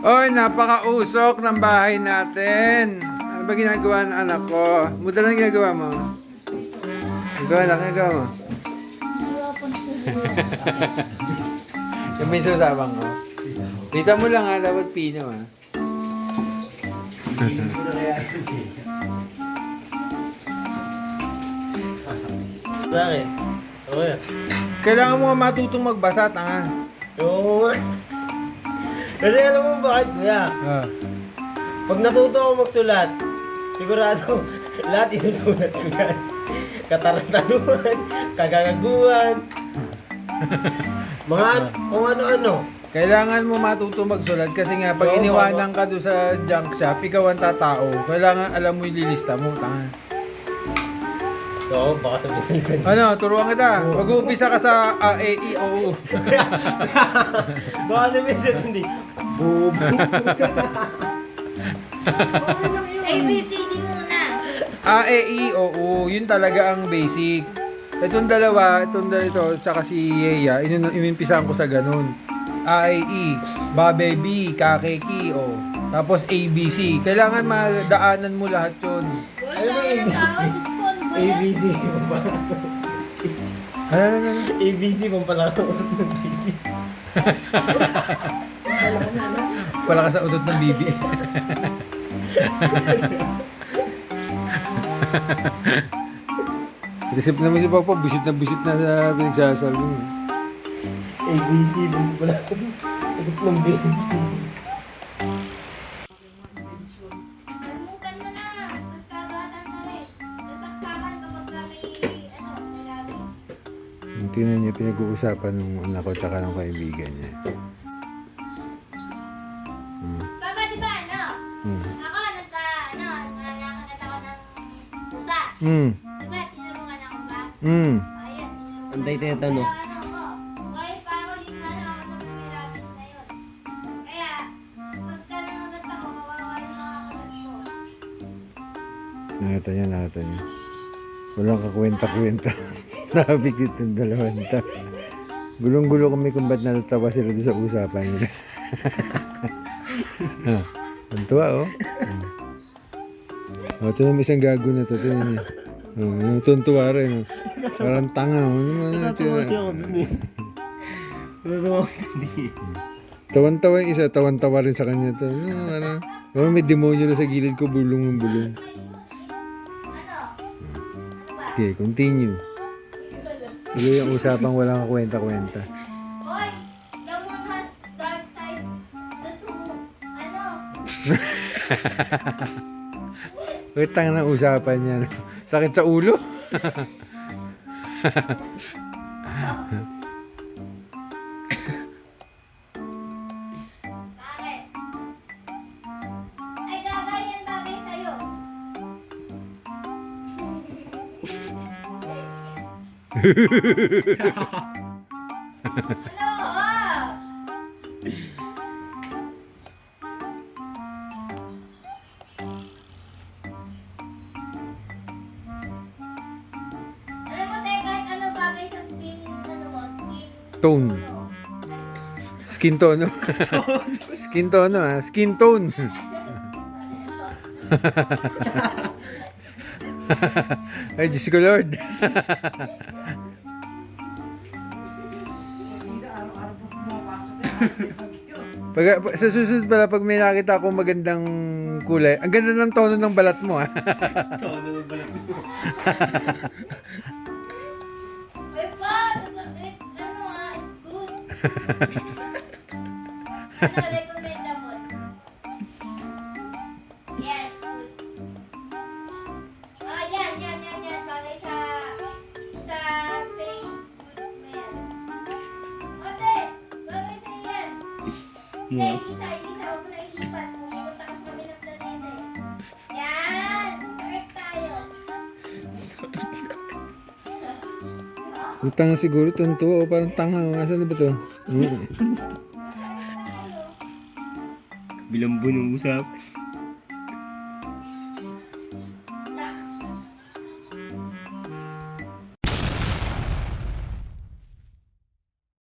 Oy, napakausok ng bahay natin. Ano ba ginagawa ng anak ko? Muda lang ginagawa mo. Ginagawa mo. Yung may susabang ko. Kita mo lang ha, dapat pino ha. Bakit? Okay. Kailangan mo nga matutong magbasa, tanga. Oo. Kasi alam mo bakit, kuya? Ah. Pag natuto ako magsulat, sigurado lahat isusulat ko yan. Katarantaduhan, kagagaguhan, mga kung ano-ano. Kailangan mo matuto magsulat kasi nga pag Oo, iniwanan ka doon sa junk shop, ikaw ang tatao. Kailangan alam mo yung lilista mo, tanga. Oo, baka sabihin ko. Ano, turuan kita. Mag-uumpisa ka sa A, E, I, O, U. Baka sabihin sa hindi. Boom. ABCD muna. A, E, I, O, U. Yun talaga ang basic. Itong dalawa, ito, tsaka si Yeya, inimpisahan ko sa ganun. A, E, I, Babe, B, Kakeki, O. Tapos A, B, C. Kailangan madaanan mo lahat yun. Wala na tao. Discon ba yan? ABC, Ano? ABC, pampalaki ng baby. Wala ka sa udot ng bibi. Isip naman si Papa, busit na sa pinagsasabi mo. ABC, pampalaki ng baby. Nagmutan mo na. Mas kabatan na rin. Nasaksakan kapag kami, nalabi. Tingnan niya pinag-uusapan ng anak ko tsaka ng kaibigan niya. Papa, di ba, Hmm. Ako, nanakagat ako ng pusa. Hmm. Di ba, tinulungan ako ba? Hmm. Ayan. Antay tayo. Okay, pa ako din ako ng may rabbit na yun. Kaya, pagka nangagat ako, kawawa yung mga kagat ko. Nakita niya. Walang kakwenta-kwenta. Nakabigit ng dalawang ta. Gulong-gulo kami kung ba't natatawa sila doon sa usapan nila. Ang tuwa, oh. Oh, ito naman isang gago na to. Tingnan niya. Oh, tuntua rin. Oh. Parang tanga. Oh. Ano man natin? Tawan-tawa yung isa. Tawan-tawa rin sa kanya to. Ano, may demonyo na sa gilid ko. Bulong ng bulong. Okay, continue. Tuloy ang usapang walang kakwenta-kwenta. Hoy, the moon has dark side. The two, Witang ng usapan niya. Sakit sa ulo. Bakit? Ay, gagay yan bagay sa'yo. Ano? Alam mo, te, kahit ano bagay sa skin, Tone. Skin tone. Skin tone, ha? Skin tone. Ay, Diyos ko Lord. Sa susunod pala, pag may nakita akong magandang kulay, ang ganda ng tono ng balat mo, ha? Tono ng balat mo. Ay, pa! It's good. Recommendable. Yes, good. Yan. Bagay sa face. Good smell. Ate, bagay sa yan. Yeah. Isa, huwag mo na ihipan. Pumunta ka sa kami ng planeta eh. Yan! Sakit tayo. Tanga siguro, tuntua o parang tanga. Asan na ba to? Bilambo ng usap.